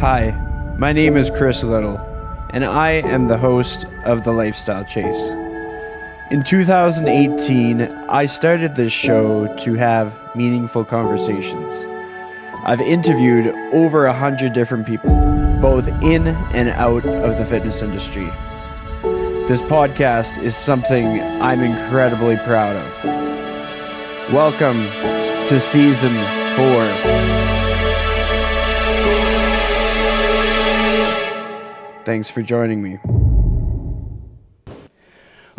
Hi, my name is Chris Little, and I am the host of The Lifestyle Chase. In 2018, I started this show to have meaningful conversations. I've interviewed over 100 different people, both in and out of the fitness industry. This podcast is something I'm incredibly proud of. Welcome to Season 4. Thanks for joining me.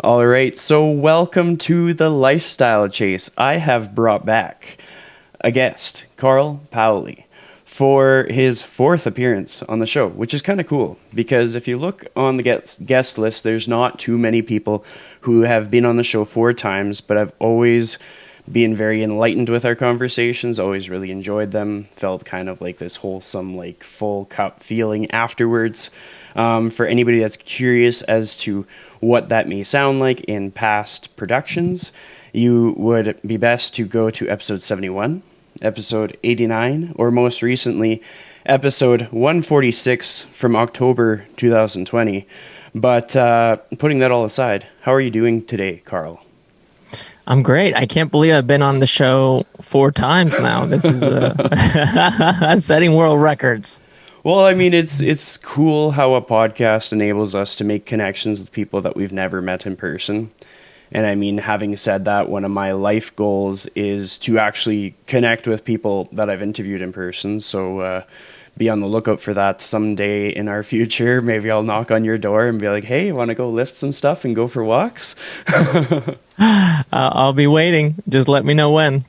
All right, so welcome to the Lifestyle Chase. I have brought back a guest, Paoli, for his 4th appearance on the show, which is kind of cool because if you look on the guest list, there's not too many people who have been on the show 4 times, but I've always been very enlightened with our conversations, always really enjoyed them, felt kind of like this wholesome, like full cup feeling afterwards. For anybody that's curious as to what that may sound like in past productions, you would be best to go to episode 71, episode 89, or most recently, episode 146 from October 2020. But putting that all aside, how are you doing today, Carl? I'm great. I can't believe I've been on the show 4 times now. This is setting world records. Well, I mean, it's cool how a podcast enables us to make connections with people that we've never met in person. And I mean, having said that, one of my life goals is to actually connect with people that I've interviewed in person. So be on the lookout for that someday in our future. Maybe I'll knock on your door and be like, hey, want to go lift some stuff and go for walks? I'll be waiting. Just let me know when.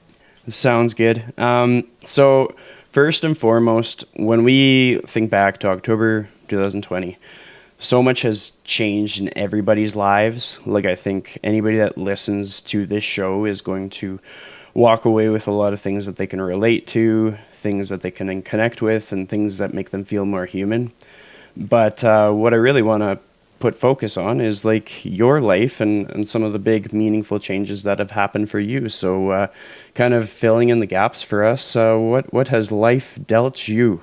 Sounds good. So first and foremost, when we think back to October 2020, so much has changed in everybody's lives. Like, I think anybody that listens to this show is going to walk away with a lot of things that they can relate to, things that they can connect with, and things that make them feel more human. But what I really want to put focus on is like your life and some of the big meaningful changes that have happened for you. So kind of filling in the gaps for us. What has life dealt you?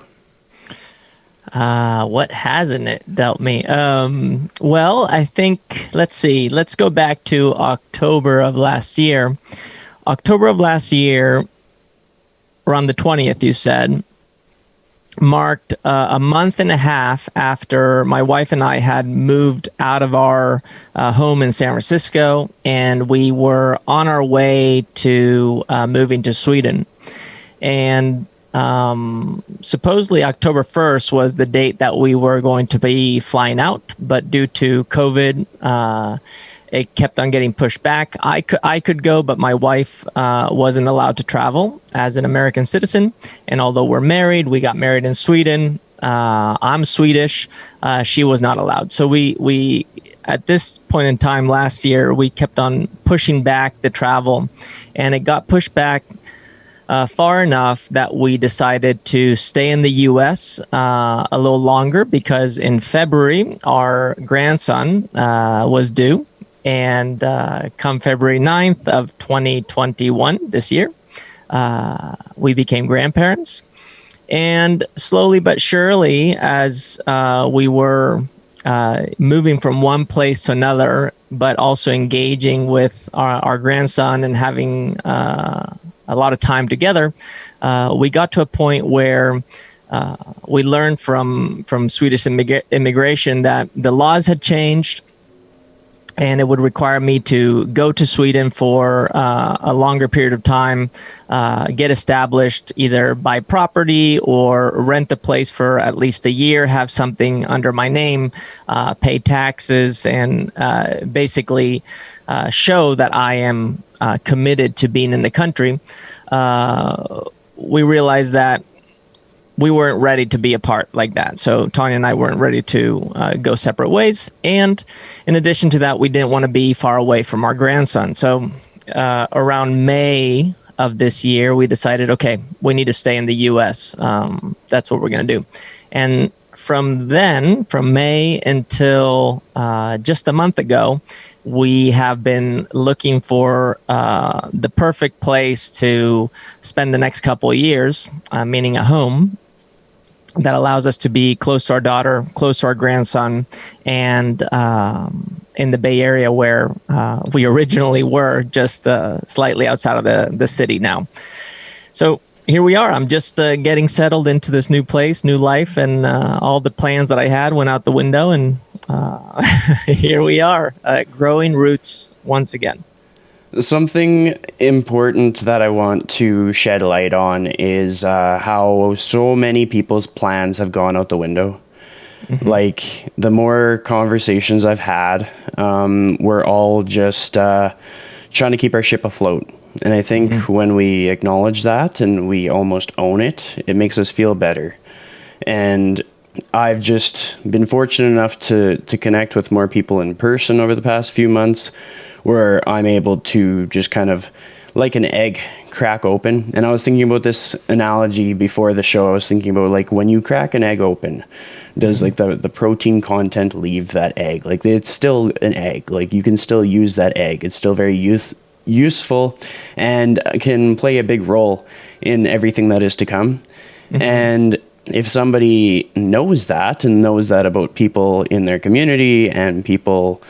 What hasn't it dealt me? Well, I think, let's go back to October of last year. October of last year, around the 20th, you said, marked a month and a half after my wife and I had moved out of our home in San Francisco, and we were on our way to moving to Sweden. And supposedly October 1st was the date that we were going to be flying out, but due to COVID, it kept on getting pushed back. I could go, but my wife wasn't allowed to travel as an American citizen. And although we're married, we got married in Sweden. I'm Swedish. She was not allowed. So we at this point in time last year, we kept on pushing back the travel, and it got pushed back far enough that we decided to stay in the U.S. A little longer because in February, our grandson was due. And come February 9th of 2021, this year, we became grandparents. And slowly but surely, as we were moving from one place to another, but also engaging with our grandson and having a lot of time together, we got to a point where we learned from Swedish immigration that the laws had changed, and it would require me to go to Sweden for a longer period of time, get established either by property or rent a place for at least a year, have something under my name, pay taxes, and basically show that I am committed to being in the country. We realized that we weren't ready to be apart like that. So Tanya and I weren't ready to go separate ways. And in addition to that, we didn't want to be far away from our grandson. So around May of this year, we decided, okay, we need to stay in the U.S. That's what we're going to do. And from May until just a month ago, we have been looking for the perfect place to spend the next couple of years, meaning a home. that allows us to be close to our daughter, close to our grandson, and in the Bay Area where we originally were, just slightly outside of the city now. So here we are. I'm just getting settled into this new place, new life, and all the plans that I had went out the window, and here we are, growing roots once again. Something important that I want to shed light on is how so many people's plans have gone out the window. Mm-hmm. Like, the more conversations I've had, we're all just trying to keep our ship afloat. And I think when we acknowledge that and we almost own it, it makes us feel better. And I've just been fortunate enough to connect with more people in person over the past few months, where I'm able to just kind of, like an egg, crack open. And I was thinking about this analogy before the show. I was thinking about, like, when you crack an egg open, does like the protein content leave that egg? Like, it's still an egg. Like, you can still use that egg. It's still very useful and can play a big role in everything that is to come. Mm-hmm. And if somebody knows that and knows that about people in their community and people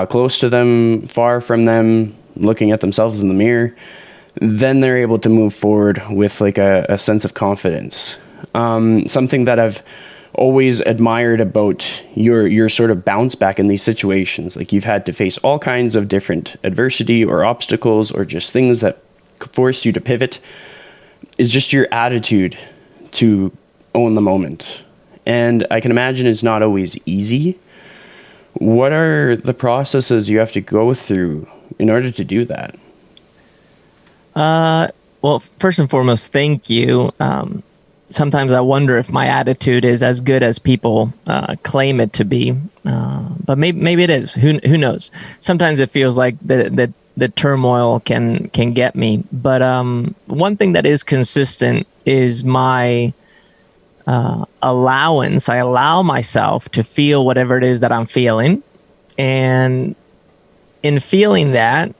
close to them, far from them, looking at themselves in the mirror, then they're able to move forward with like a sense of confidence. Something that I've always admired about your sort of bounce back in these situations. Like, you've had to face all kinds of different adversity or obstacles or just things that force you to pivot, is just your attitude to own the moment. And I can imagine it's not always easy. What are the processes you have to go through in order to do that? Well, first and foremost, thank you. Sometimes I wonder if my attitude is as good as people claim it to be, but maybe it is. Who knows? Sometimes it feels like the turmoil can get me. But one thing that is consistent is my allowance. I allow myself to feel whatever it is that I'm feeling, and in feeling that,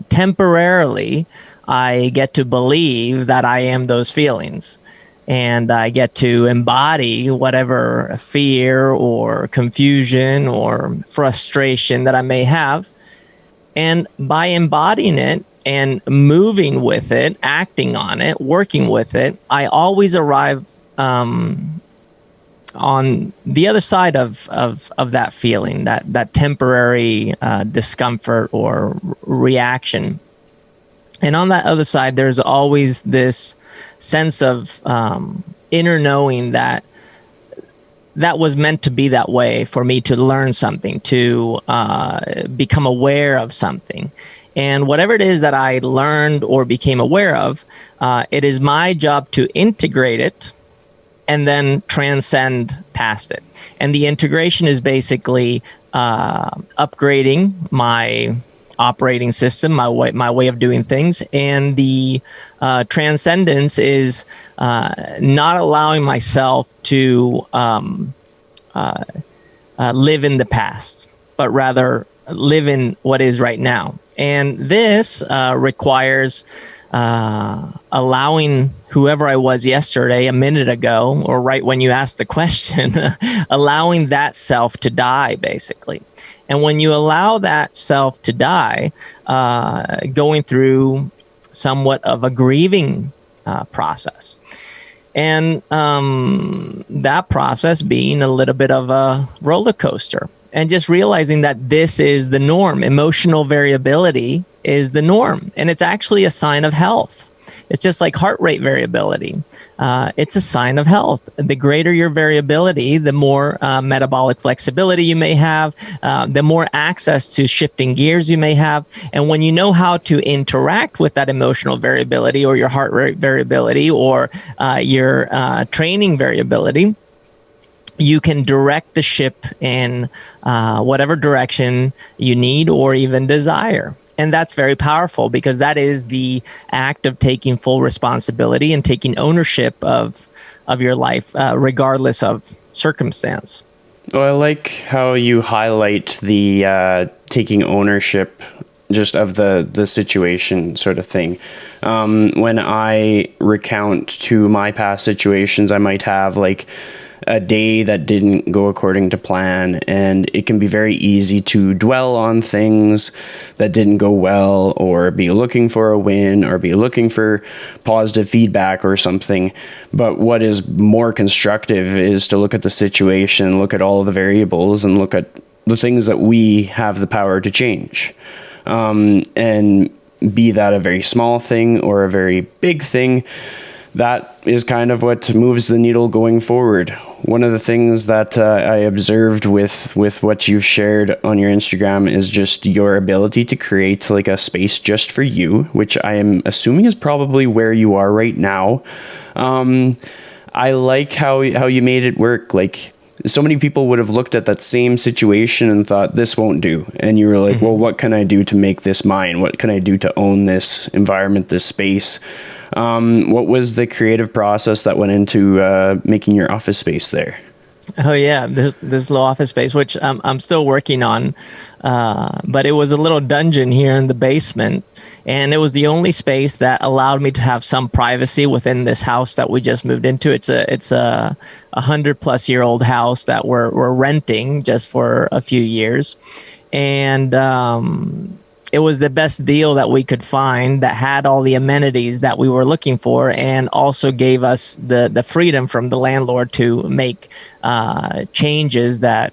temporarily, I get to believe that I am those feelings. And I get to embody whatever fear or confusion or frustration that I may have. And by embodying it and moving with it, acting on it, working with it, I always arrive on the other side of that feeling, that temporary discomfort or reaction. And on that other side, there's always this sense of inner knowing that was meant to be that way for me to learn something, to become aware of something. And whatever it is that I learned or became aware of, it is my job to integrate it and then transcend past it. And the integration is basically upgrading my operating system, my way of doing things, and the transcendence is not allowing myself to live in the past, but rather live in what is right now. And this requires allowing whoever I was yesterday, a minute ago, or right when you asked the question, allowing that self to die, basically. And when you allow that self to die, going through somewhat of a grieving process. And that process being a little bit of a roller coaster. And just realizing that this is the norm. Emotional variability is the norm. And it's actually a sign of health. It's just like heart rate variability. It's a sign of health. The greater your variability, the more metabolic flexibility you may have, the more access to shifting gears you may have. And when you know how to interact with that emotional variability or your heart rate variability or your training variability, you can direct the ship in whatever direction you need or even desire. And that's very powerful because that is the act of taking full responsibility and taking ownership of your life, regardless of circumstance. Well, I like how you highlight the taking ownership just of the situation sort of thing. When I recount to my past situations, I might have like a day that didn't go according to plan, and it can be very easy to dwell on things that didn't go well, or be looking for a win, or be looking for positive feedback or something. But what is more constructive is to look at the situation, look at all of the variables, and look at the things that we have the power to change. And be that a very small thing or a very big thing, that is kind of what moves the needle going forward. One of the things that I observed with what you've shared on your Instagram is just your ability to create like a space just for you, which I am assuming is probably where you are right now. I like how you made it work. Like, so many people would have looked at that same situation and thought, this won't do. And you were like, well, what can I do to make this mine? What can I do to own this environment, this space? What was the creative process that went into making your office space there? Oh yeah, this little office space, which I'm still working on, but it was a little dungeon here in the basement, and it was the only space that allowed me to have some privacy within this house that we just moved into. It's a 100+ year old house that we're renting just for a few years, and it was the best deal that we could find that had all the amenities that we were looking for, and also gave us the freedom from the landlord to make changes that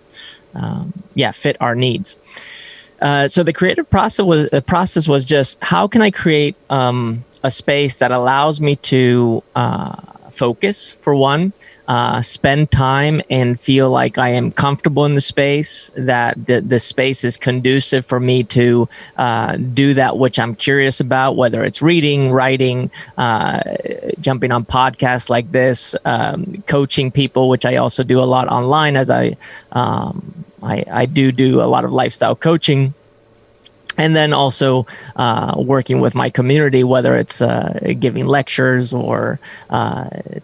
fit our needs. So the creative process was just, how can I create a space that allows me to focus, for one, spend time and feel like I am comfortable in the space, that the space is conducive for me to do that which I'm curious about, whether it's reading, writing, jumping on podcasts like this, coaching people, which I also do a lot online, as I do a lot of lifestyle coaching. And then also working with my community, whether it's giving lectures or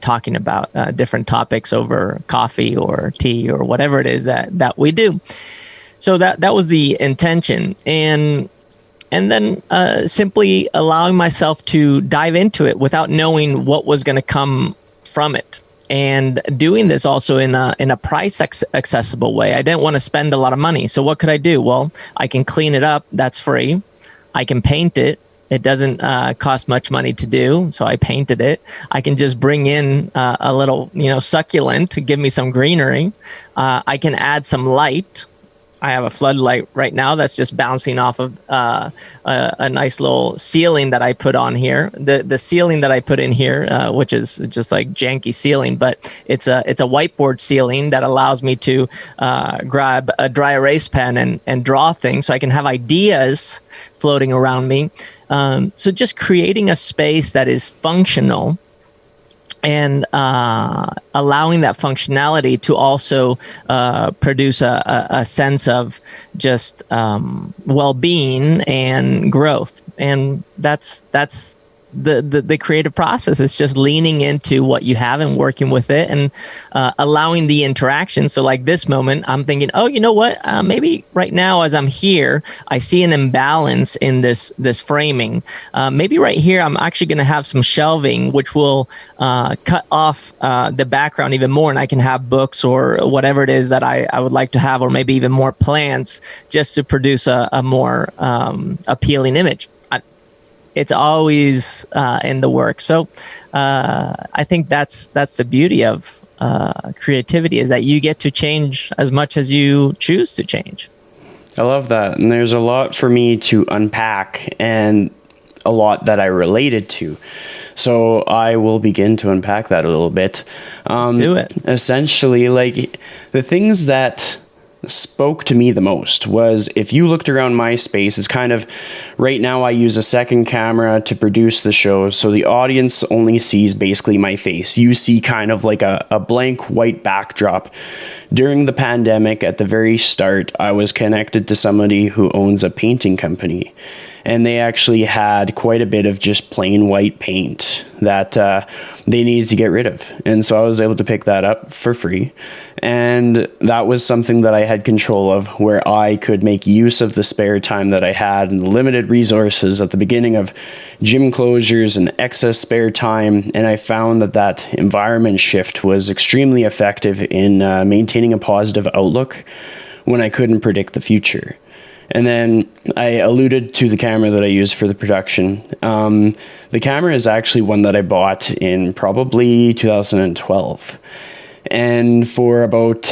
talking about different topics over coffee or tea or whatever it is that we do. So that was the intention. And then simply allowing myself to dive into it without knowing what was going to come from it. And doing this also in a price accessible way. I didn't want to spend a lot of money. So what could I do? Well, I can clean it up. That's free. I can paint it. It doesn't cost much money to do. So I painted it. I can just bring in a little, succulent to give me some greenery. I can add some light. I have a floodlight right now that's just bouncing off of a nice little ceiling that I put on here. The ceiling that I put in here, which is just like janky ceiling, but it's a whiteboard ceiling that allows me to grab a dry erase pen and draw things, so I can have ideas floating around me. So just creating a space that is functional, and allowing that functionality to also produce a sense of just well-being and growth. And that's the creative process. It's just leaning into what you have and working with it, and allowing the interaction. So like this moment, I'm thinking, oh, you know what? Maybe right now as I'm here, I see an imbalance in this framing. Maybe right here, I'm actually going to have some shelving, which will cut off the background even more, and I can have books or whatever it is that I would like to have, or maybe even more plants, just to produce a more appealing image. It's always in the work. So I think that's the beauty of creativity, is that you get to change as much as you choose to change. I love that. And there's a lot for me to unpack, and a lot that I related to. So I will begin to unpack that a little bit. Let's do it. Essentially, like, the things that spoke to me the most was, if you looked around my space, it's kind of, right now I use a second camera to produce the show, so the audience only sees basically my face. You see kind of like a blank white backdrop. During the pandemic, at the very start, I was connected to somebody who owns a painting company, and they actually had quite a bit of just plain white paint that they needed to get rid of. And so I was able to pick that up for free. And that was something that I had control of, where I could make use of the spare time that I had and the limited resources at the beginning of gym closures and excess spare time. And I found that that environment shift was extremely effective in maintaining a positive outlook when I couldn't predict the future. And then I alluded to the camera that I use for the production. The camera is actually one that I bought in probably 2012. And for about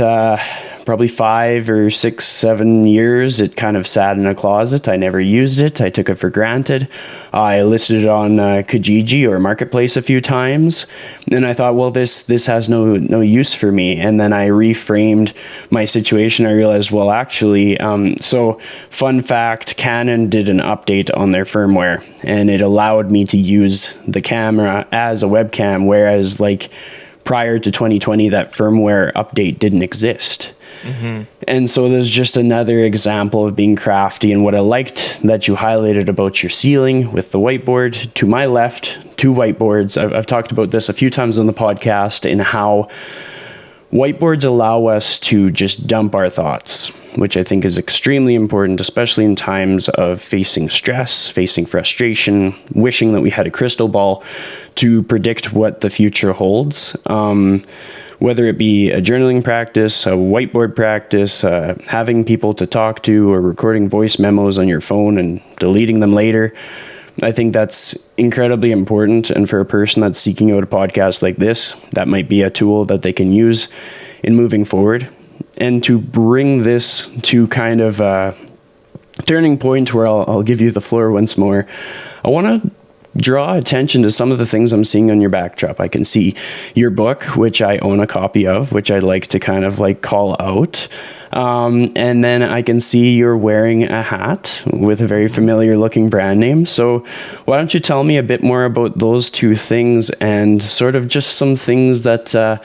probably 5 or 6, 7 years, it kind of sat in a closet. I never used it. I took it for granted. I listed it on Kijiji or Marketplace a few times. And I thought, well, this has no use for me. And then I reframed my situation. I realized, well, actually, so fun fact, Canon did an update on their firmware, and it allowed me to use the camera as a webcam, whereas like prior to 2020, that firmware update didn't exist. Mm-hmm. And so there's just another example of being crafty. And what I liked that you highlighted about your ceiling with the whiteboard, to my left, 2 whiteboards. I've talked about this a few times on the podcast, in how whiteboards allow us to just dump our thoughts, which I think is extremely important, especially in times of facing stress, facing frustration, wishing that we had a crystal ball to predict what the future holds. Whether it be a journaling practice, a whiteboard practice, having people to talk to, or recording voice memos on your phone and deleting them later. I think that's incredibly important. And for a person that's seeking out a podcast like this, that might be a tool that they can use in moving forward. And to bring this to kind of a turning point where I'll give you the floor once more, I want to draw attention to some of the things I'm seeing on your backdrop. I can see your book, which I own a copy of, which I'd like to kind of like call out. And then I can see you're wearing a hat with a very familiar looking brand name. So why don't you tell me a bit more about those 2 things, and sort of just some things that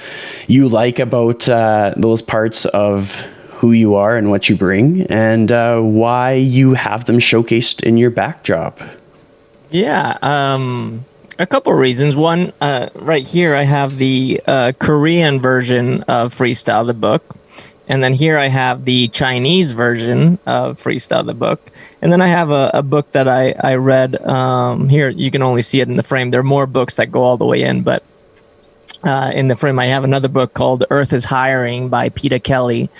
you like about those parts of who you are and what you bring, and why you have them showcased in your backdrop. Yeah, a couple of reasons. One, right here I have the Korean version of Freestyle the book. And then here I have the Chinese version of Freestyle the book. And then I have a book that I read. Here, you can only see it in the frame. There are more books that go all the way in, but in the frame I have another book called Earth is Hiring by Peter Kelly,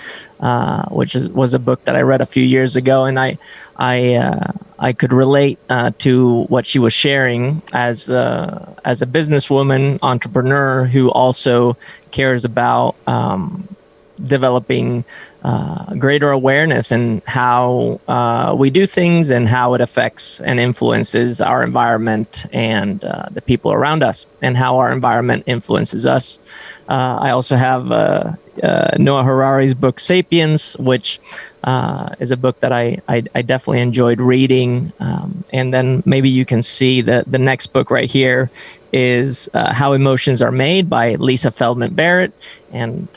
which was a book that I read a few years ago. And I could relate to what she was sharing as a businesswoman, entrepreneur, who also cares about developing greater awareness in how we do things and how it affects and influences our environment and the people around us, and how our environment influences us. I also have Noah Harari's book Sapiens, which is a book that I definitely enjoyed reading. And then maybe you can see the next book right here is How Emotions Are Made by Lisa Feldman Barrett. And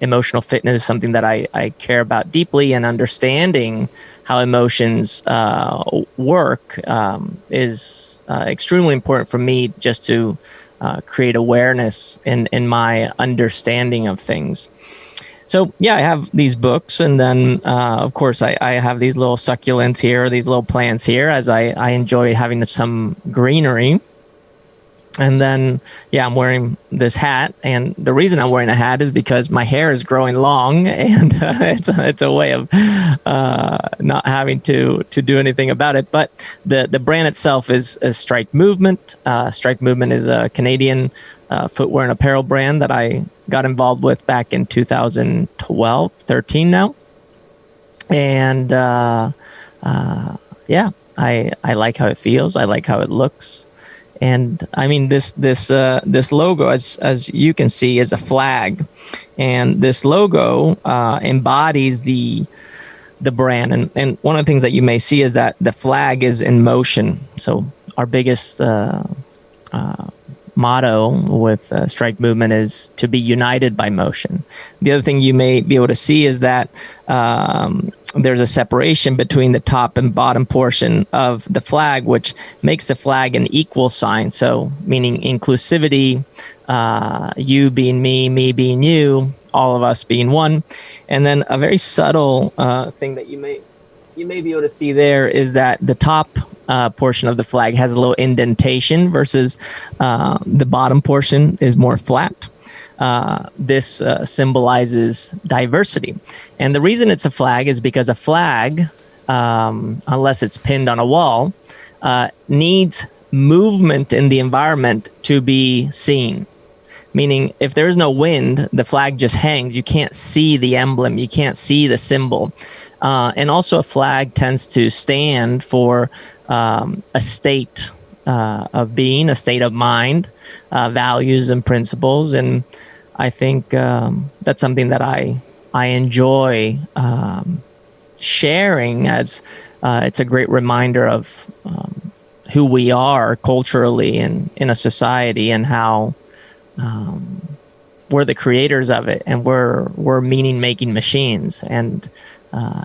emotional fitness is something that I care about deeply, and understanding how emotions work is extremely important for me, just to create awareness in my understanding of things. So yeah, I have these books, and then of course I have these little succulents here, these little plants here, as I enjoy having some greenery. And then, yeah, I'm wearing this hat, and the reason I'm wearing a hat is because my hair is growing long, and it's a way of not having to do anything about it. But the brand itself is Strike Movement. Strike Movement is a Canadian footwear and apparel brand that I got involved with back in 2012, 13 now. And yeah, I like how it feels. I like how it looks. And I mean, this logo, as you can see, is a flag, and this logo embodies the brand. And one of the things that you may see is that the flag is in motion. So our biggest motto with strike movement is to be united by motion. The other thing you may be able to see is that there's a separation between the top and bottom portion of the flag, which makes the flag an equal sign. So meaning inclusivity, you being me being you, all of us being one. And then a very subtle thing that you may be able to see there is that the top portion of the flag has a little indentation versus the bottom portion is more flat. This symbolizes diversity. And the reason it's a flag is because a flag, unless it's pinned on a wall, needs movement in the environment to be seen. Meaning, if there's no wind, the flag just hangs. You can't see the emblem. You can't see the symbol. And also, a flag tends to stand for a state of being, a state of mind, values and principles. And I think that's something that I enjoy sharing, as it's a great reminder of who we are culturally in a society, and how we're the creators of it, and we're meaning-making machines. And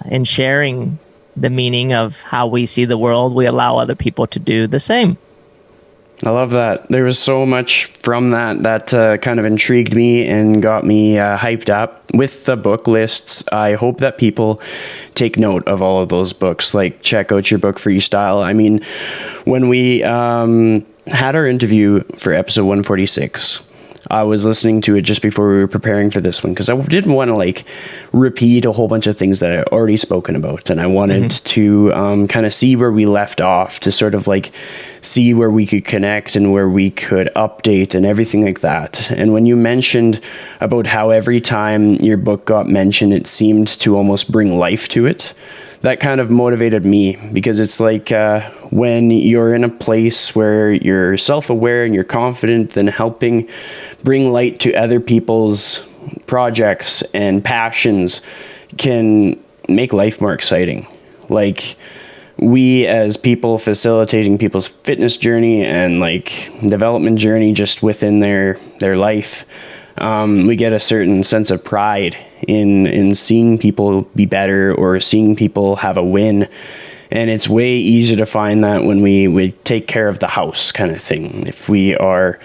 in sharing the meaning of how we see the world, we allow other people to do the same. I love that. There was so much from that kind of intrigued me and got me hyped up. With the book lists, I hope that people take note of all of those books. Like, check out your book Freestyle. I mean, when we had our interview for episode 146, I was listening to it just before we were preparing for this one, because I didn't want to repeat a whole bunch of things that I already spoken about, and I wanted to kind of see where we left off, to sort of see where we could connect and where we could update and everything like that. And when you mentioned about how every time your book got mentioned, it seemed to almost bring life to it, that kind of motivated me, because it's when you're in a place where you're self-aware and you're confident, then helping bring light to other people's projects and passions can make life more exciting. We as people facilitating people's fitness journey and development journey just within their life, we get a certain sense of pride in seeing people be better or seeing people have a win. And it's way easier to find that when we take care of the house kind of thing. If we are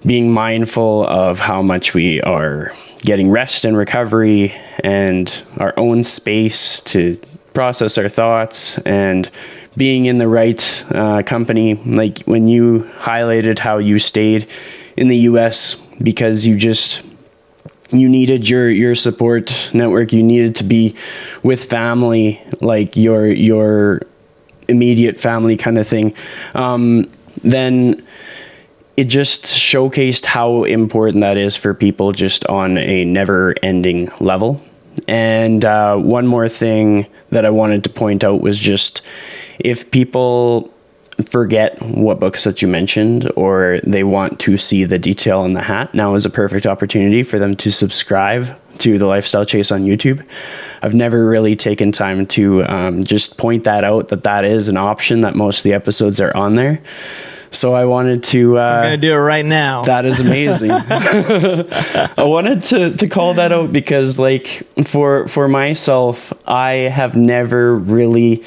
being mindful of how much we are getting rest and recovery and our own space to process our thoughts, and being in the right company. Like when you highlighted how you stayed in the US because you needed your support network, you needed to be with family, like your immediate family kind of thing, then it just showcased how important that is for people just on a never-ending level. And one more thing that I wanted to point out was just, if people forget what books that you mentioned, or they want to see the detail on the hat, now is a perfect opportunity for them to subscribe to the Lifestyle Chase on YouTube. I've never really taken time to just point that out, that is an option, that most of the episodes are on there. So I wanted to... I'm going to do it right now. That is amazing. I wanted to call that out because, for myself, I have never really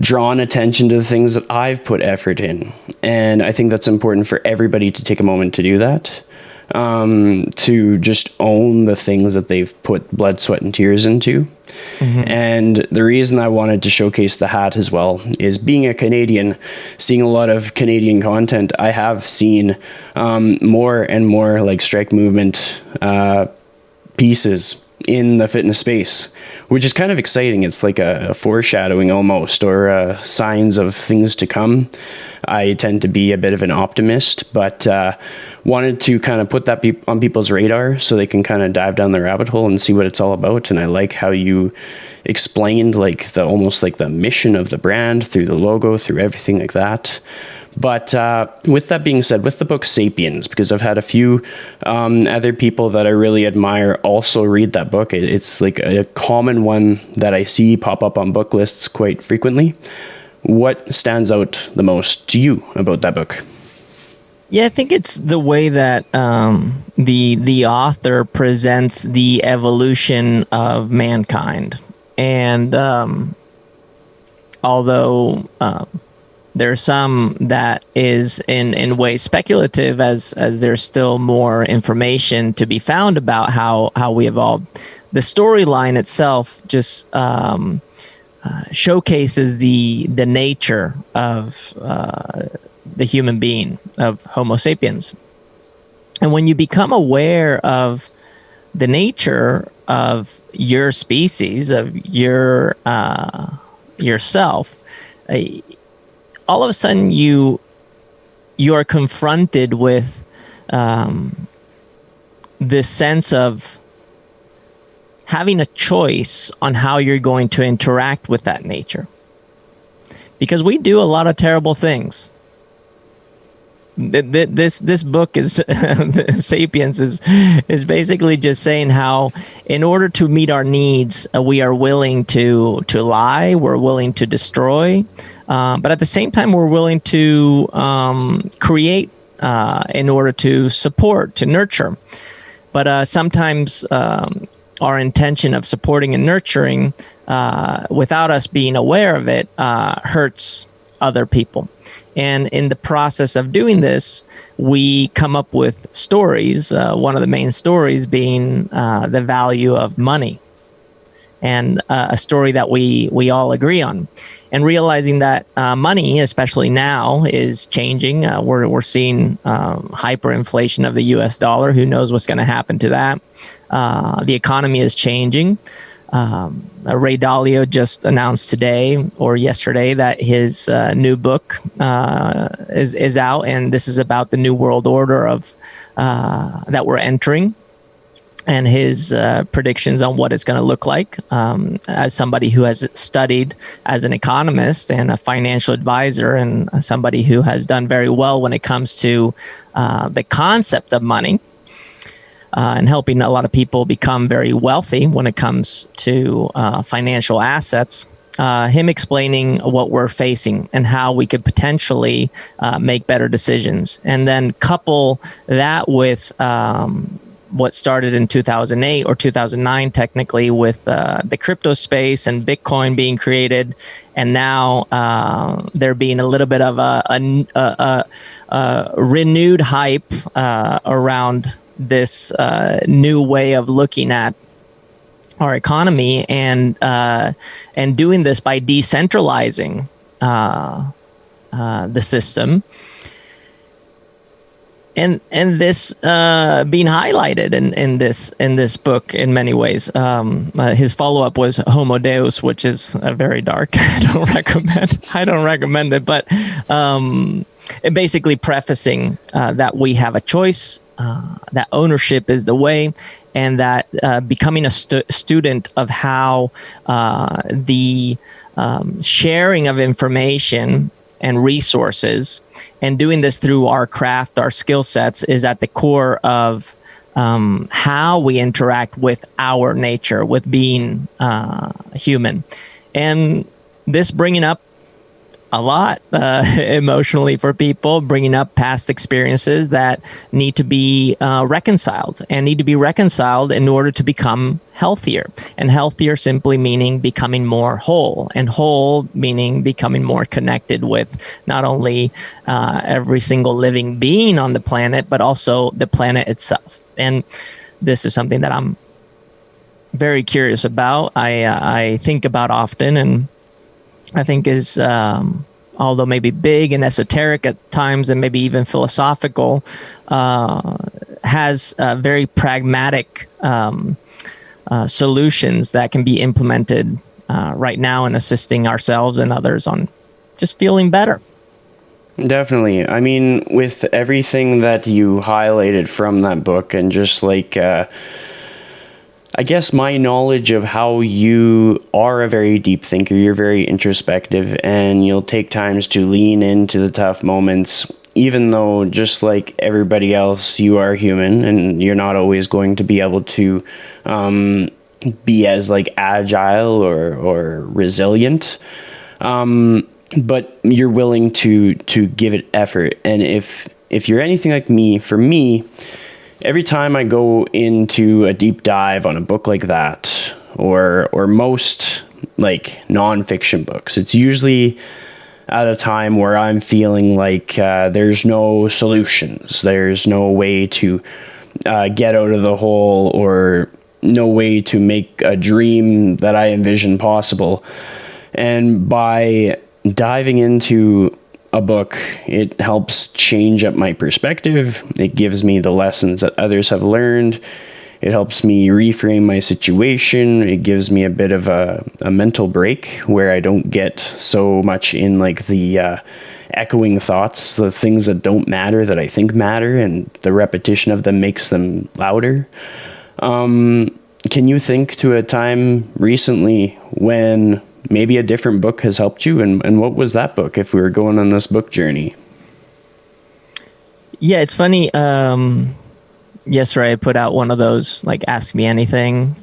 drawn attention to the things that I've put effort in. And I think that's important for everybody to take a moment to do that. To just own the things that they've put blood, sweat, and tears into. And the reason I wanted to showcase the hat as well is, being a Canadian, seeing a lot of Canadian content, I have seen more and more strike movement pieces in the fitness space, which is kind of exciting. It's like a foreshadowing almost, or signs of things to come. I tend to be a bit of an optimist, but wanted to kind of put that on people's radar so they can kind of dive down the rabbit hole and see what it's all about. And I like how you explained almost the mission of the brand through the logo, through everything like that. But with that being said, with the book Sapiens, because I've had a few other people that I really admire also read that book. It's a common one that I see pop up on book lists quite frequently. What stands out the most to you about that book? Yeah, I think it's the way that the author presents the evolution of mankind, and although there's some that is in ways speculative, as there's still more information to be found about how we evolved. The storyline itself just showcases the nature of the human being, of Homo sapiens. And when you become aware of the nature of your species, of your yourself, all of a sudden you are confronted with this sense of having a choice on how you're going to interact with that nature. Because we do a lot of terrible things. This book is Sapiens is basically just saying how, in order to meet our needs, we are willing to lie, we're willing to destroy, but at the same time we're willing to create in order to support, to nurture. But sometimes our intention of supporting and nurturing, without us being aware of it, hurts other people. And in the process of doing this, we come up with stories, one of the main stories being the value of money, and a story that we all agree on. And realizing that money, especially now, is changing. We're seeing hyperinflation of the US dollar. Who knows what's going to happen to that? The economy is changing. Ray Dalio just announced today or yesterday that his new book is out, and this is about the new world order of that we're entering, and his predictions on what it's going to look like. As somebody who has studied as an economist and a financial advisor, and somebody who has done very well when it comes to the concept of money, and helping a lot of people become very wealthy when it comes to financial assets, him explaining what we're facing and how we could potentially make better decisions. And then couple that with what started in 2008 or 2009, technically, with the crypto space and Bitcoin being created. And now there being a little bit of a renewed hype around this new way of looking at our economy, and doing this by decentralizing the system, and this being highlighted in this book in many ways. His follow-up was Homo Deus, which is very dark. I don't recommend it, but basically prefacing that we have a choice, that ownership is the way, and that becoming a student of how the sharing of information and resources, and doing this through our craft, our skill sets, is at the core of how we interact with our nature, with being human. And this bringing up a lot emotionally for people, bringing up past experiences that need to be reconciled, and need to be reconciled in order to become healthier. And healthier simply meaning becoming more whole, and whole meaning becoming more connected with not only every single living being on the planet, but also the planet itself. And this is something that I'm very curious about. I think about often, and I think is, although maybe big and esoteric at times, and maybe even philosophical, has very pragmatic solutions that can be implemented right now in assisting ourselves and others on just feeling better. Definitely. I mean, with everything that you highlighted from that book, and just like I guess my knowledge of how you are a very deep thinker, you're very introspective, and you'll take times to lean into the tough moments, even though, just like everybody else, you are human, and you're not always going to be able to be as like agile or resilient. But you're willing to give it effort. And if if you're anything like me, for me, every time I go into a deep dive on a book like that, or most like nonfiction books, it's usually at a time where I'm feeling like there's no solutions, there's no way to get out of the hole, or no way to make a dream that I envision possible. And by diving into a book, it helps change up my perspective. It gives me the lessons that others have learned. It helps me reframe my situation. It gives me a bit of a mental break where I don't get so much in like the echoing thoughts, the things that don't matter that I think matter, and the repetition of them makes them louder. Can you think to a time recently when maybe a different book has helped you, and what was that book if we were going on this book journey? Yeah, it's funny. Yesterday I put out one of those like Ask Me Anything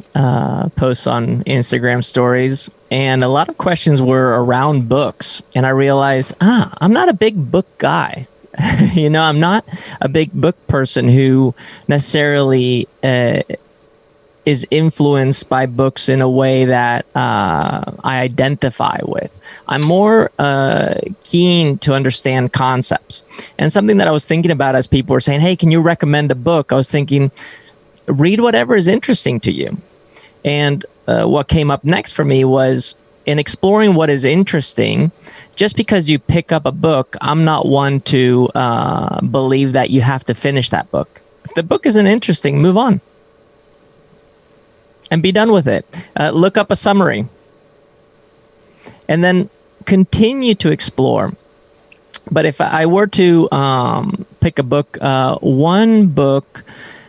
posts on Instagram stories, and a lot of questions were around books, and I realized I'm not a big book guy. I'm not a big book person who necessarily is influenced by books in a way that I identify with. I'm more keen to understand concepts. And something that I was thinking about as people were saying, hey, can you recommend a book? I was thinking, read whatever is interesting to you. And what came up next for me was, in exploring what is interesting, just because you pick up a book, I'm not one to believe that you have to finish that book. If the book isn't interesting, move on and be done with it. Look up a summary and then continue to explore. But if I were to pick a book, one book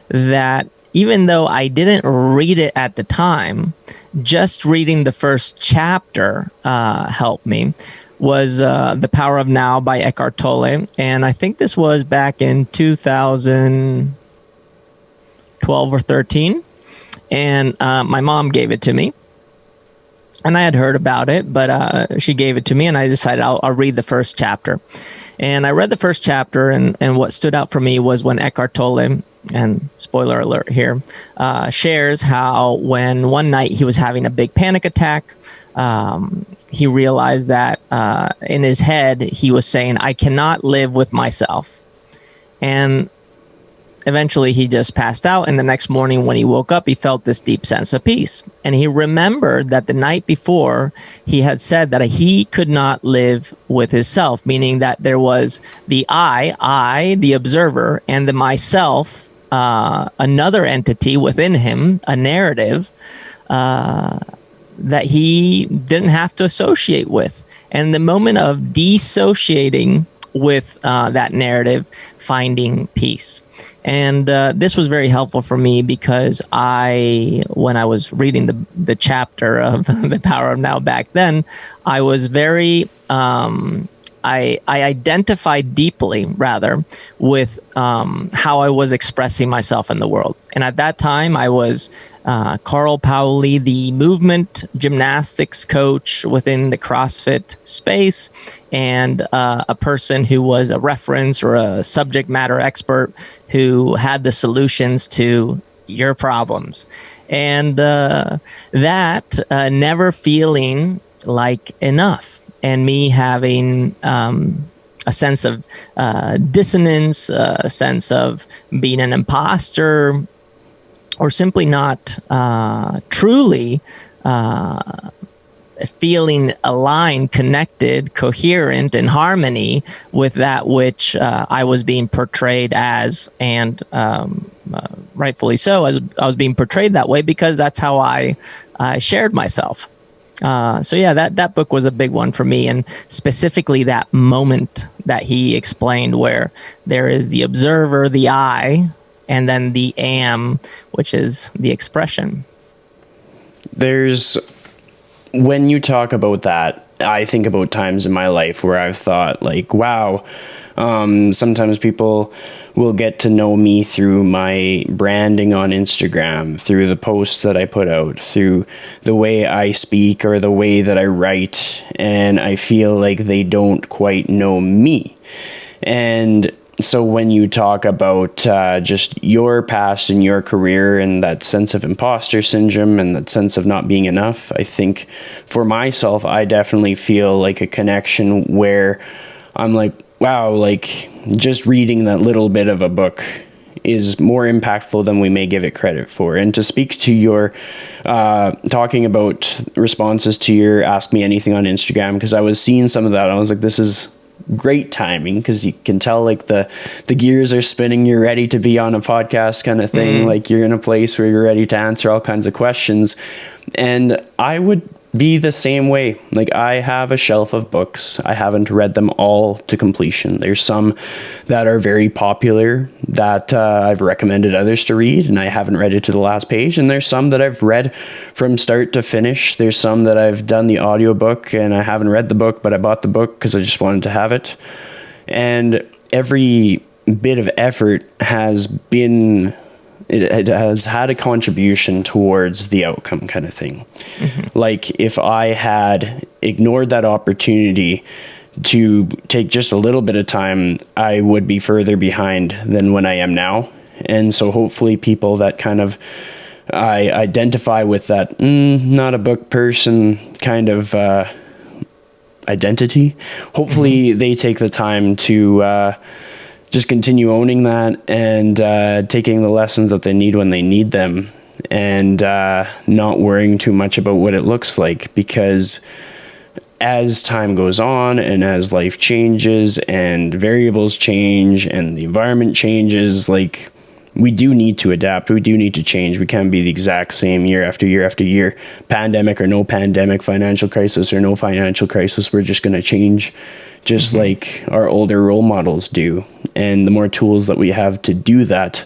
that, even though I didn't read it at the time, just reading the first chapter helped me, was The Power of Now by Eckhart Tolle. And I think this was back in 2012 or 13. And my mom gave it to me. And I had heard about it, but she gave it to me, and I decided I'll read the first chapter. And I read the first chapter, and what stood out for me was when Eckhart Tolle, and spoiler alert here, shares how when one night he was having a big panic attack, he realized that in his head he was saying, I cannot live with myself. And eventually he just passed out, and the next morning when he woke up, he felt this deep sense of peace. And he remembered that the night before he had said that he could not live with himself, meaning that there was the I, the observer, and the myself, another entity within him, a narrative that he didn't have to associate with. And the moment of dissociating with that narrative, finding peace. And this was very helpful for me because when I was reading the chapter of The Power of Now back then, I was very, I identified deeply, rather, with how I was expressing myself in the world. And at that time, I was Paoli, the movement gymnastics coach within the CrossFit space, and a person who was a reference or a subject matter expert who had the solutions to your problems. And that never feeling like enough, and me having a sense of dissonance, a sense of being an imposter, or simply not truly feeling aligned, connected, coherent, in harmony with that which I was being portrayed as, and rightfully so. I was being portrayed that way because that's how I shared myself. So yeah, that book was a big one for me, and specifically that moment that he explained where there is the observer, the I, and then the am, which is the expression. When you talk about that, I think about times in my life where I've thought like, wow, sometimes people will get to know me through my branding on Instagram, through the posts that I put out, through the way I speak or the way that I write, and I feel like they don't quite know me. And so when you talk about just your past and your career and that sense of imposter syndrome and that sense of not being enough, I think for myself, I definitely feel like a connection where I'm like, wow, like just reading that little bit of a book is more impactful than we may give it credit for. And to speak to your talking about responses to your Ask Me Anything on Instagram, because I was seeing some of that, I was like, this is great timing, because you can tell like the gears are spinning. You're ready to be on a podcast kind of thing. Like you're in a place where you're ready to answer all kinds of questions. And I would be the same way. Like I have a shelf of books. I haven't read them all to completion. There's some that are very popular that I've recommended others to read, and I haven't read it to the last page. And there's some that I've read from start to finish. There's some that I've done the audiobook and I haven't read the book, but I bought the book because I just wanted to have it. And every bit of effort has been, it has had a contribution towards the outcome kind of thing. Like if I had ignored that opportunity to take just a little bit of time, I would be further behind than when I am now. And so hopefully people that kind of I identify with that not a book person kind of identity, hopefully they take the time to just continue owning that and taking the lessons that they need when they need them, and not worrying too much about what it looks like, because as time goes on and as life changes and variables change and the environment changes, like we do need to adapt. We do need to change. We can't be the exact same year after year after year, pandemic or no pandemic, financial crisis or no financial crisis. We're just going to change just like our older role models do. And the more tools that we have to do that,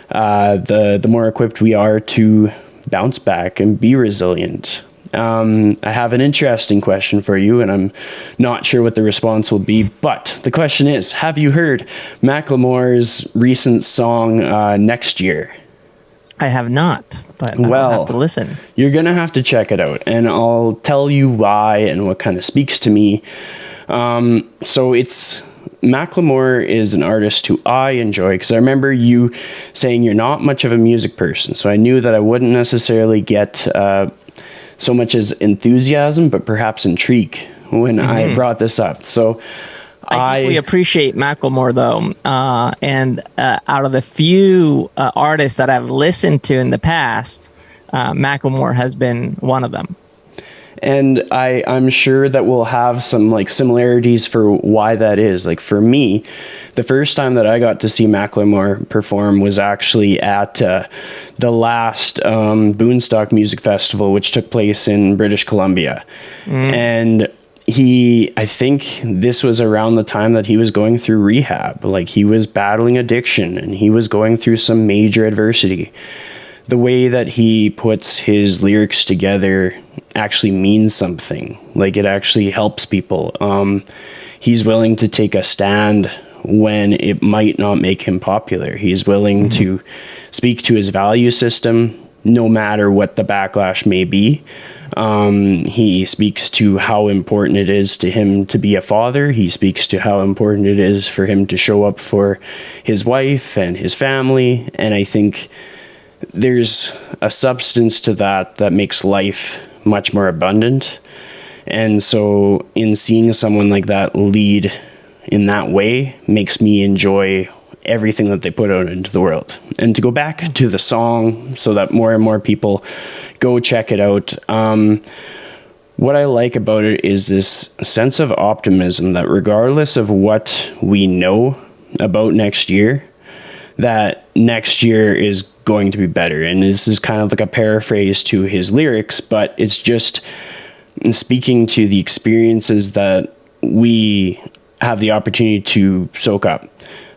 the more equipped we are to bounce back and be resilient. I have an interesting question for you, and I'm not sure what the response will be, but the question is, have you heard Macklemore's recent song, Next Year? I have not, but I'll have to listen. You're going to have to check it out, and I'll tell you why and what kind of speaks to me. So Macklemore is an artist who I enjoy, because I remember you saying you're not much of a music person, so I knew that I wouldn't necessarily get so much as enthusiasm, but perhaps intrigue when I brought this up. So I deeply appreciate Macklemore, though, and out of the few artists that I've listened to in the past, Macklemore has been one of them. And I'm sure that we'll have some like similarities for why that is. Like for me, the first time that I got to see Macklemore perform was actually at the last Boonstock Music Festival, which took place in British Columbia. And I think this was around the time that he was going through rehab. Like he was battling addiction and he was going through some major adversity. The way that he puts his lyrics together actually means something. Like it actually helps people. He's willing to take a stand when it might not make him popular. He's willing to speak to his value system, no matter what the backlash may be. He speaks to how important it is to him to be a father. He speaks to how important it is for him to show up for his wife and his family. And I think there's a substance to that makes life much more abundant. And so in seeing someone like that lead in that way makes me enjoy everything that they put out into the world. And to go back to the song so that more and more people go check it out, what I like about it is this sense of optimism that regardless of what we know about next year, that next year is going to be better. And this is kind of like a paraphrase to his lyrics, but it's just speaking to the experiences that we have the opportunity to soak up,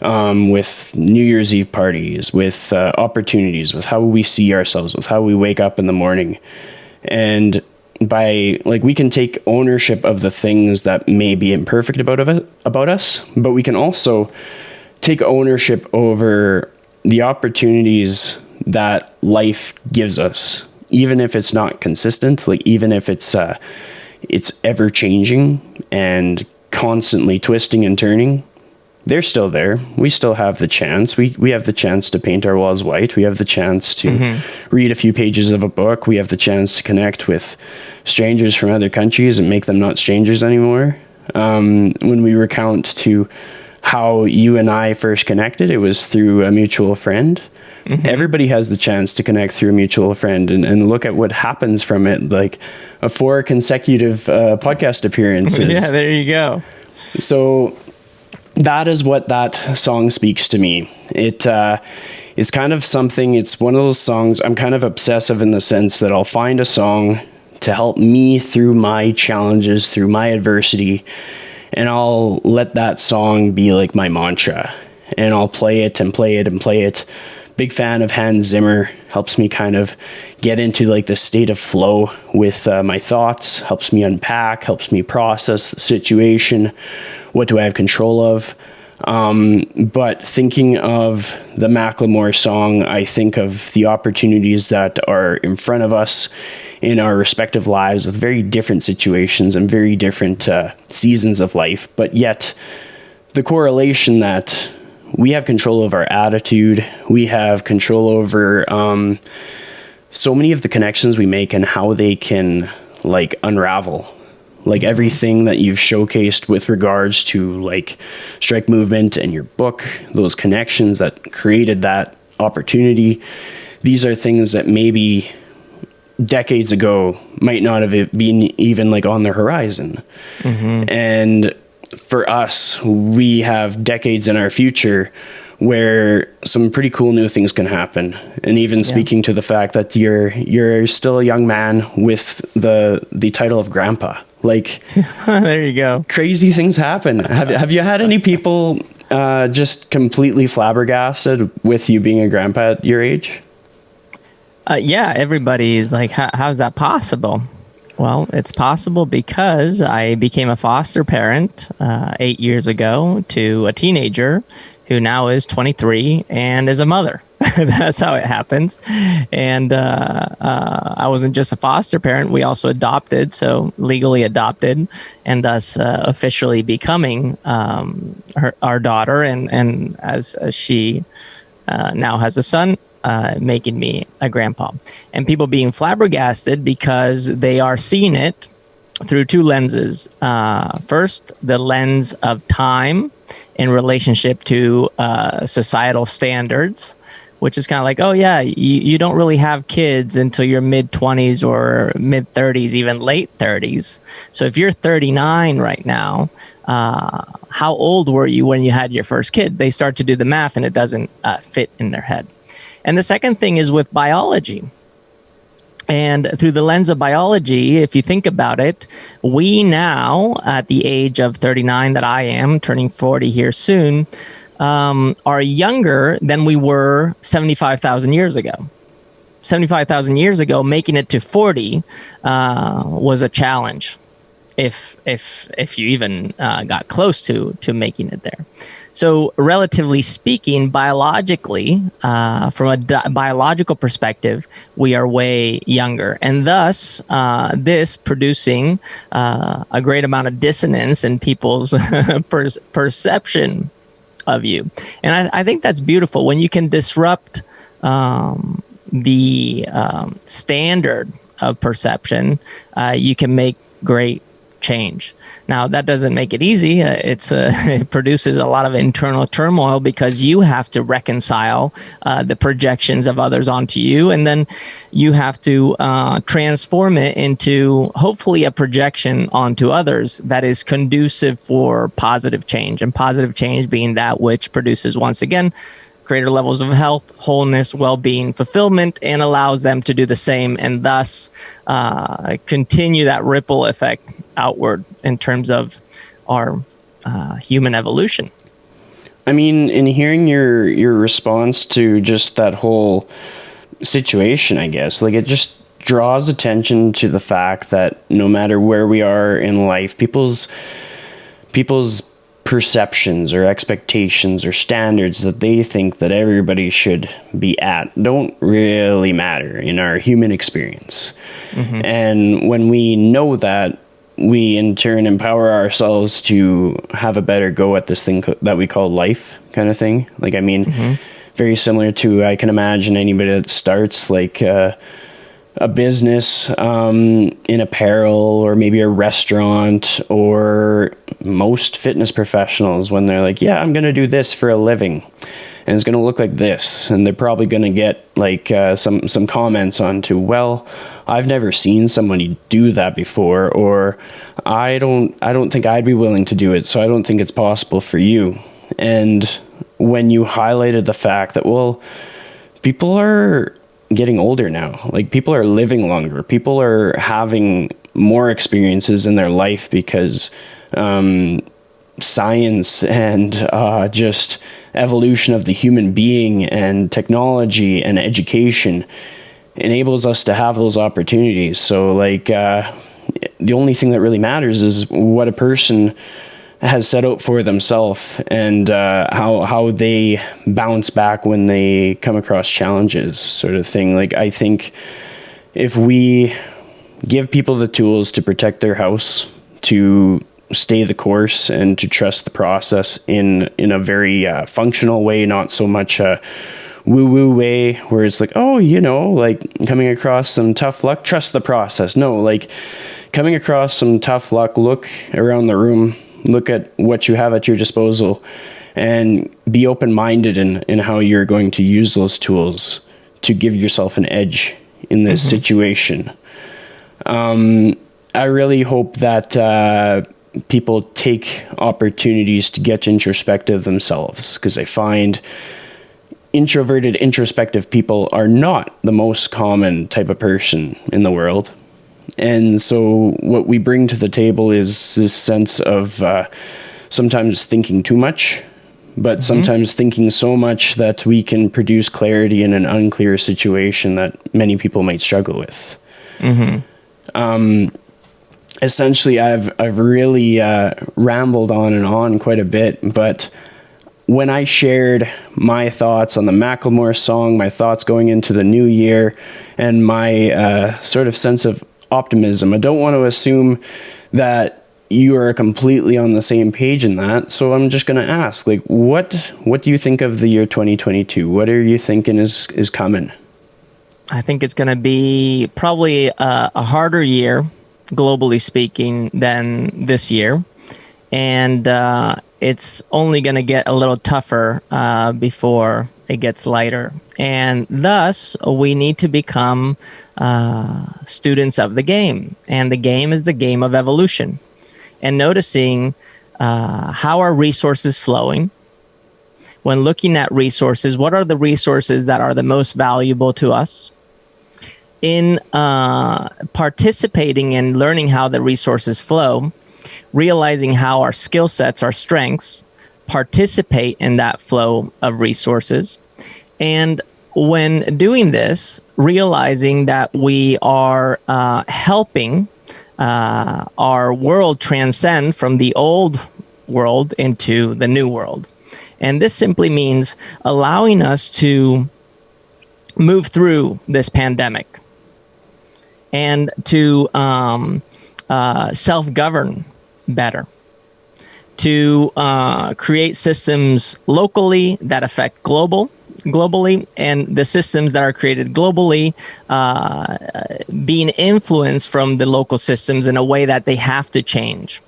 with New Year's Eve parties, with opportunities, with how we see ourselves, with how we wake up in the morning. And by we can take ownership of the things that may be imperfect about us, but we can also take ownership over the opportunities that life gives us, even if it's not consistent, even if it's ever changing and constantly twisting and turning. they're still there. We still have the chance. We have the chance to paint our walls white. We have the chance to read a few pages of a book. We have the chance to connect with strangers from other countries and make them not strangers anymore. When we recount to how you and I first connected, it was through a mutual friend. Everybody has the chance to connect through a mutual friend, and look at what happens from it, like 4 consecutive podcast appearances. Yeah, there you go. So that is what that song speaks to me. It is kind of something, it's one of those songs, I'm kind of obsessive in the sense that I'll find a song to help me through my challenges, through my adversity, and I'll let that song be like my mantra, and I'll play it and play it and play it. Big fan of Hans Zimmer, helps me kind of get into like the state of flow with my thoughts, helps me unpack, helps me process the situation. What do I have control of? But thinking of the Macklemore song, I think of the opportunities that are in front of us in our respective lives with very different situations and very different seasons of life, but yet the correlation that we have control of our attitude. We have control over so many of the connections we make and how they can like unravel. Like everything that you've showcased with regards to like strike movement and your book, those connections that created that opportunity. These are things that maybe decades ago might not have been even like on the horizon. And for us, we have decades in our future where some pretty cool new things can happen. And even speaking to the fact that you're still a young man with the title of grandpa, like there you go. Crazy things happen. Have you had any people just completely flabbergasted with you being a grandpa at your age? Yeah, everybody's like, how's that possible? Well, it's possible because I became a foster parent 8 years ago to a teenager who now is 23 and is a mother. That's how it happens. And I wasn't just a foster parent. We also adopted, so legally adopted, and thus officially becoming our daughter. And as she now has a son, making me a grandpa. And people being flabbergasted because they are seeing it through 2 lenses. First, the lens of time in relationship to societal standards, which is kind of like, oh yeah, you don't really have kids until your mid-20s or mid-30s, even late 30s. So if you're 39 right now, how old were you when you had your first kid? They start to do the math and it doesn't fit in their head. And the second thing is with biology. And through the lens of biology, if you think about it, we now, at the age of 39 that I am, turning 40 here soon, are younger than we were 75,000 years ago. 75,000 years ago, making it to 40 was a challenge, if you even got close to making it there. So relatively speaking, biologically, from a biological perspective, we are way younger. And thus, this producing a great amount of dissonance in people's perception of you. And I think that's beautiful. When you can disrupt the standard of perception, you can make great change. Now, that doesn't make it easy. It produces a lot of internal turmoil because you have to reconcile the projections of others onto you, and then you have to transform it into hopefully a projection onto others that is conducive for positive change, and positive change being that which produces, once again, greater levels of health, wholeness, well-being, fulfillment, and allows them to do the same, and thus continue that ripple effect outward in terms of our human evolution. I mean, in hearing your response to just that whole situation, I guess, like it just draws attention to the fact that no matter where we are in life, people's perceptions or expectations or standards that they think that everybody should be at don't really matter in our human experience. And when we know that, we in turn empower ourselves to have a better go at this thing that we call life, kind of thing. Like, I mean, very similar to, I can imagine anybody that starts like a business in apparel, or maybe a restaurant, or most fitness professionals, when they're like, yeah, I'm going to do this for a living, and it's going to look like this, and they're probably going to get like some comments onto, well, I've never seen somebody do that before, or I don't think I'd be willing to do it, so I don't think it's possible for you. And when you highlighted the fact that, well, people are getting older now, like people are living longer, people are having more experiences in their life because science and just evolution of the human being and technology and education enables us to have those opportunities. So like the only thing that really matters is what a person has set out for themselves, and how they bounce back when they come across challenges, sort of thing. Like, I think if we give people the tools to protect their house, to stay the course, and to trust the process in a very functional way, not so much a woo-woo way where it's like, oh, like coming across some tough luck, trust the process. No, like coming across some tough luck, look around the room, look at what you have at your disposal, and be open-minded in how you're going to use those tools to give yourself an edge in this situation. I really hope that people take opportunities to get introspective themselves, because I find introverted, introspective people are not the most common type of person in the world. And so what we bring to the table is this sense of sometimes thinking too much, but sometimes thinking so much that we can produce clarity in an unclear situation that many people might struggle with. Essentially, I've really rambled on and on quite a bit, but when I shared my thoughts on the Macklemore song, my thoughts going into the new year, and my sort of sense of optimism, I don't want to assume that you are completely on the same page in that. So I'm just going to ask, like, what do you think of the year 2022? What are you thinking is coming? I think it's going to be probably a harder year, globally speaking, than this year. And it's only going to get a little tougher before it gets lighter. And thus, we need to become students of the game. And the game is the game of evolution. And noticing how are resources flowing? When looking at resources, what are the resources that are the most valuable to us? In participating in learning how the resources flow, realizing how our skill sets, our strengths, participate in that flow of resources. And when doing this, realizing that we are helping our world transcend from the old world into the new world. And this simply means allowing us to move through this pandemic and to self-govern better, to create systems locally that affect globally, and the systems that are created globally being influenced from the local systems in a way that they have to change.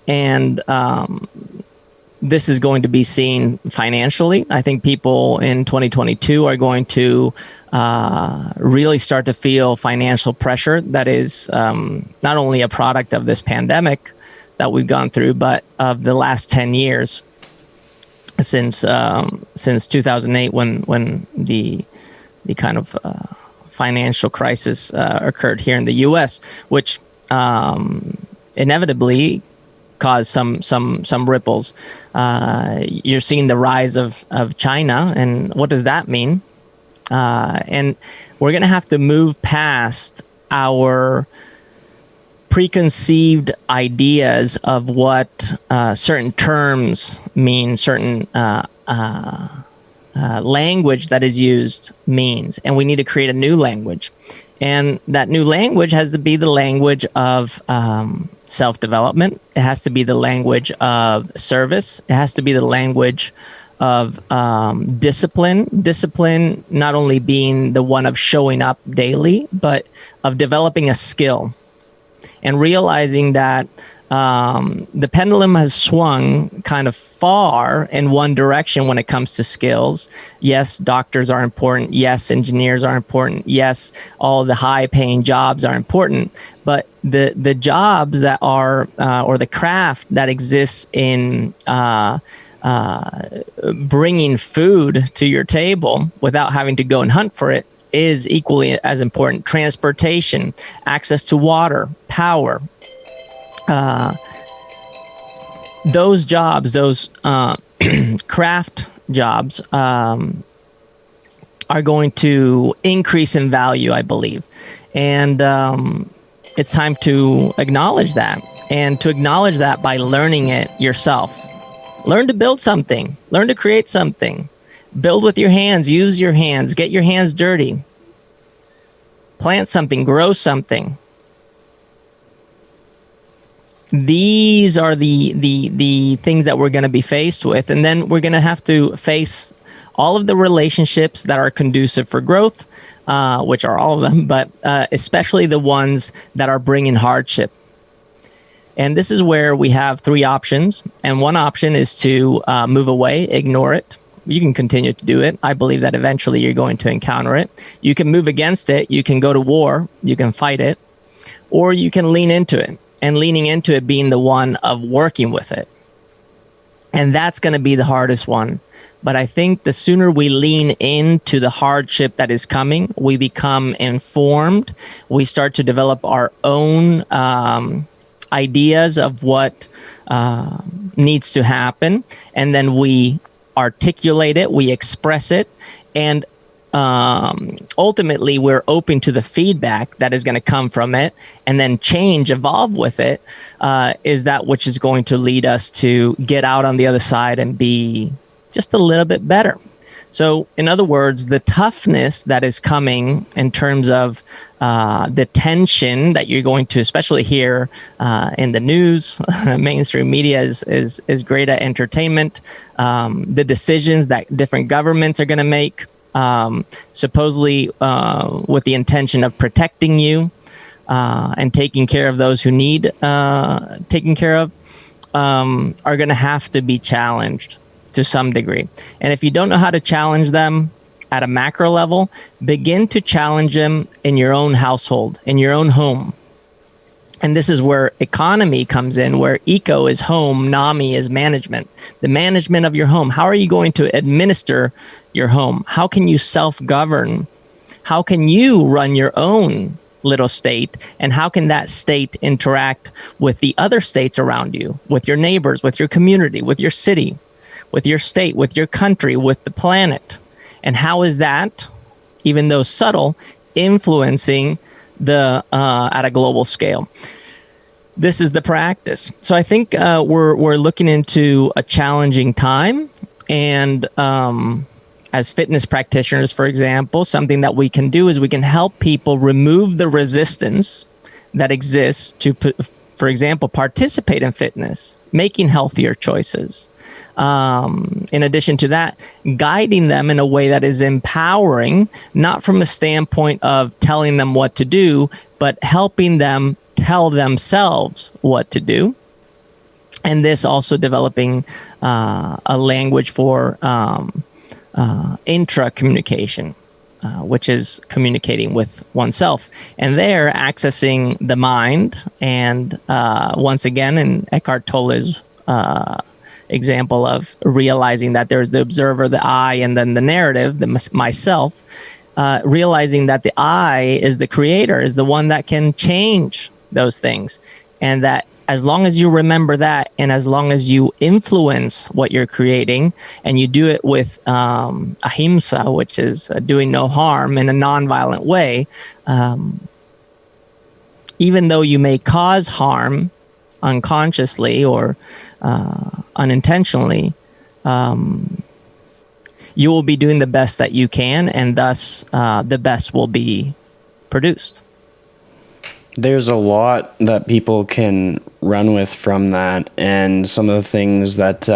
And this is going to be seen financially. I think people in 2022 are going to really start to feel financial pressure that is not only a product of this pandemic that we've gone through, but of the last 10 years since 2008, when the kind of financial crisis occurred here in the U.S., which inevitably caused some ripples. You're seeing the rise of China, and what does that mean? And we're going to have to move past our preconceived ideas of what certain terms mean, certain language that is used means, and we need to create a new language. And that new language has to be the language of self-development. It has to be the language of service. It has to be the language of discipline. Discipline not only being the one of showing up daily, but of developing a skill and realizing that the pendulum has swung kind of far in one direction when it comes to skills. Yes, doctors are important. Yes, engineers are important. Yes, all the high-paying jobs are important. But the jobs that are, or the craft that exists in bringing food to your table without having to go and hunt for it is equally as important. Transportation, access to water, power. Those jobs, those craft jobs, are going to increase in value, I believe. And it's time to acknowledge that, and to acknowledge that by learning it yourself. Learn to build something. Learn to create something. Build with your hands. Use your hands. Get your hands dirty. Plant something. Grow something. These are the things that we're going to be faced with. And then we're going to have to face all of the relationships that are conducive for growth, which are all of them, but especially the ones that are bringing hardship. And this is where we have three options. And one option is to move away, ignore it. You can continue to do it. I believe that eventually you're going to encounter it. You can move against it. You can go to war. You can fight it. Or you can lean into it. And leaning into it being the one of working with it. And that's going to be the hardest one. But I think the sooner we lean into the hardship that is coming, we become informed. We start to develop our own ideas of what needs to happen. And then we articulate it, we express it, and ultimately we're open to the feedback that is going to come from it, and then change, evolve with it, is that which is going to lead us to get out on the other side and be just a little bit better. So in other words, the toughness that is coming in terms of the tension that you're going to especially hear in the news, mainstream media is great at entertainment, the decisions that different governments are going to make, supposedly with the intention of protecting you and taking care of those who need taking care of, are going to have to be challenged to some degree. And if you don't know how to challenge them at a macro level, begin to challenge them in your own household, in your own home. And this is where economy comes in, where eco is home, NAMI is management. The management of your home. How are you going to administer your home? How can you self-govern? How can you run your own little state? And how can that state interact with the other states around you, with your neighbors, with your community, with your city, with your state, with your country, with the planet? And how is that, even though subtle, influencing the at a global scale? This is the practice. So I think we're looking into a challenging time, and as fitness practitioners, for example, something that we can do is we can help people remove the resistance that exists to, for example, participate in fitness, making healthier choices. In addition to that, guiding them in a way that is empowering, not from a standpoint of telling them what to do, but helping them tell themselves what to do. And this also developing a language for intra-communication, which is communicating with oneself. And there, accessing the mind. And once again, in Eckhart Tolle's example of realizing that there's the observer, the I, and then the narrative, the myself, realizing that the I is the creator, is the one that can change those things. And that as long as you remember that, and as long as you influence what you're creating, and you do it with ahimsa, which is doing no harm in a nonviolent way, even though you may cause harm unconsciously or unintentionally, you will be doing the best that you can, and thus the best will be produced. There's a lot that people can run with from that, and some of the things that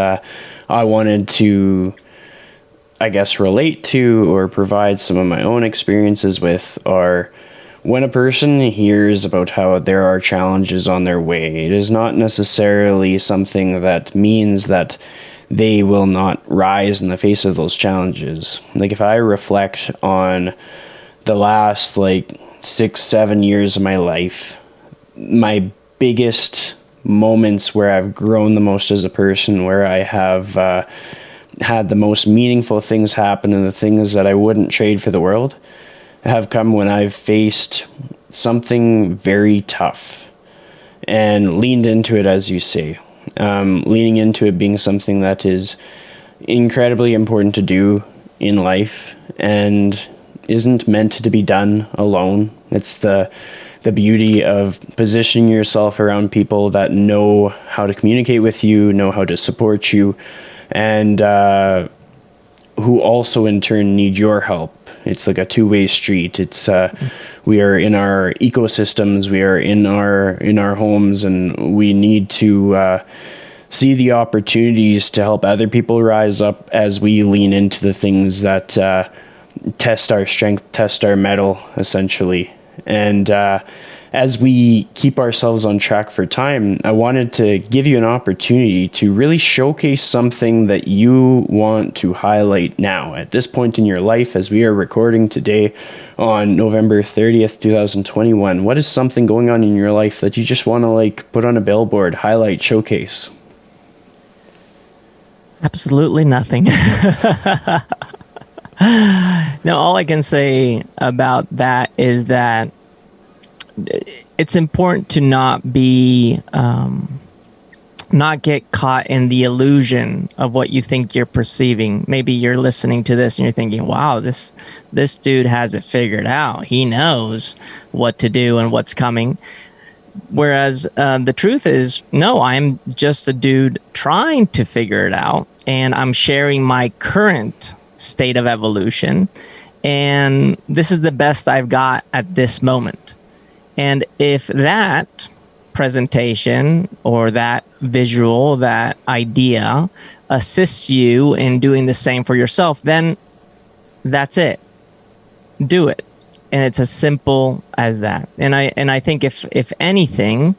I wanted to, I guess, relate to or provide some of my own experiences with are when a person hears about how there are challenges on their way, it is not necessarily something that means that they will not rise in the face of those challenges. Like, if I reflect on the last 6-7 years of my life, my biggest moments where I've grown the most as a person, where I have had the most meaningful things happen and the things that I wouldn't trade for the world, have come when I've faced something very tough and leaned into it, as you say. Leaning into it being something that is incredibly important to do in life and isn't meant to be done alone. It's the beauty of positioning yourself around people that know how to communicate with you, know how to support you, and who also in turn need your help. It's like a two-way street. It's we are in our ecosystems, we are in our homes, and we need to see the opportunities to help other people rise up as we lean into the things that test our strength, test our mettle, essentially. And as we keep ourselves on track for time, I wanted to give you an opportunity to really showcase something that you want to highlight now at this point in your life, as we are recording today on November 30th, 2021. What is something going on in your life that you just want to put on a billboard, highlight, showcase? Absolutely nothing. No, all I can say about that is that it's important to not get caught in the illusion of what you think you're perceiving. Maybe you're listening to this and you're thinking, wow, this dude has it figured out. He knows what to do and what's coming. Whereas the truth is, no, I'm just a dude trying to figure it out, and I'm sharing my current state of evolution, and this is the best I've got at this moment. And if that presentation or that visual, that idea assists you in doing the same for yourself, then that's it. Do it. And it's as simple as that. And I think if anything,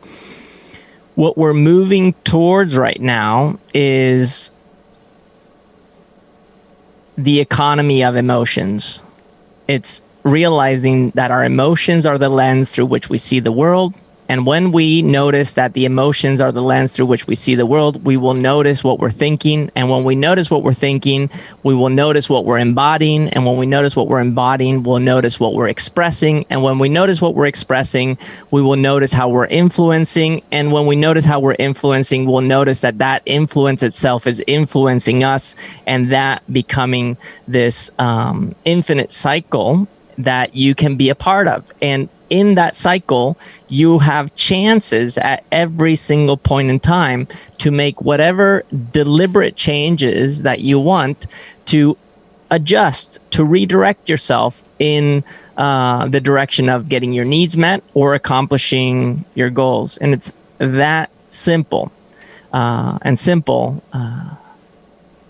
what we're moving towards right now is the economy of emotions. It's realizing that our emotions are the lens through which we see the world. And when we notice that the emotions are the lens through which we see the world, we will notice what we're thinking. And when we notice what we're thinking, we will notice what we're embodying. And when we notice what we're embodying, we'll notice what we're expressing. And when we notice what we're expressing, we will notice how we're influencing. And when we notice how we're influencing, we'll notice that that influence itself is influencing us, and that becoming this infinite cycle that you can be a part of. And in that cycle, you have chances at every single point in time to make whatever deliberate changes that you want to adjust, to redirect yourself in the direction of getting your needs met or accomplishing your goals. And it's that simple. And simple,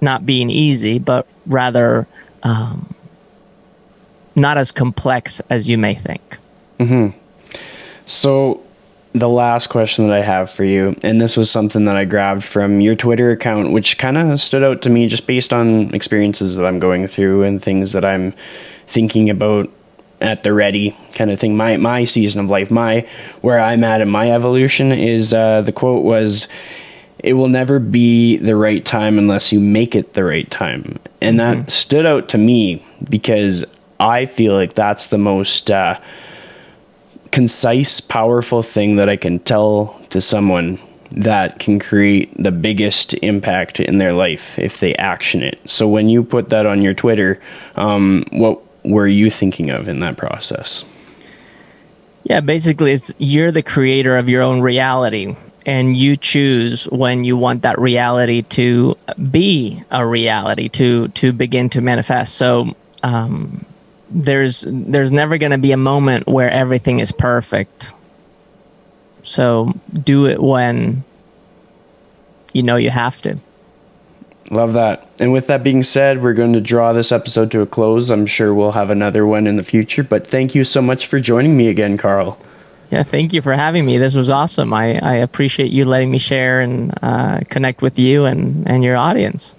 not being easy, but rather not as complex as you may think. Mm-hmm. So the last question that I have for you, and this was something that I grabbed from your Twitter account, which kind of stood out to me just based on experiences that I'm going through and things that I'm thinking about at the ready kind of thing. My season of life, where I'm at in my evolution is the quote was, "It will never be the right time unless you make it the right time." And that stood out to me because I feel like that's the most concise, powerful thing that I can tell to someone that can create the biggest impact in their life if they action it. So when you put that on your Twitter, what were you thinking of in that process? Yeah, basically, you're the creator of your own reality, and you choose when you want that reality to be a reality, to begin to manifest. So there's never going to be a moment where everything is perfect. So do it when you know you have to. Love that. And with that being said, we're going to draw this episode to a close. I'm sure we'll have another one in the future, but thank you so much for joining me again, Carl. Yeah, thank you for having me. This was awesome. I appreciate you letting me share and connect with you and your audience.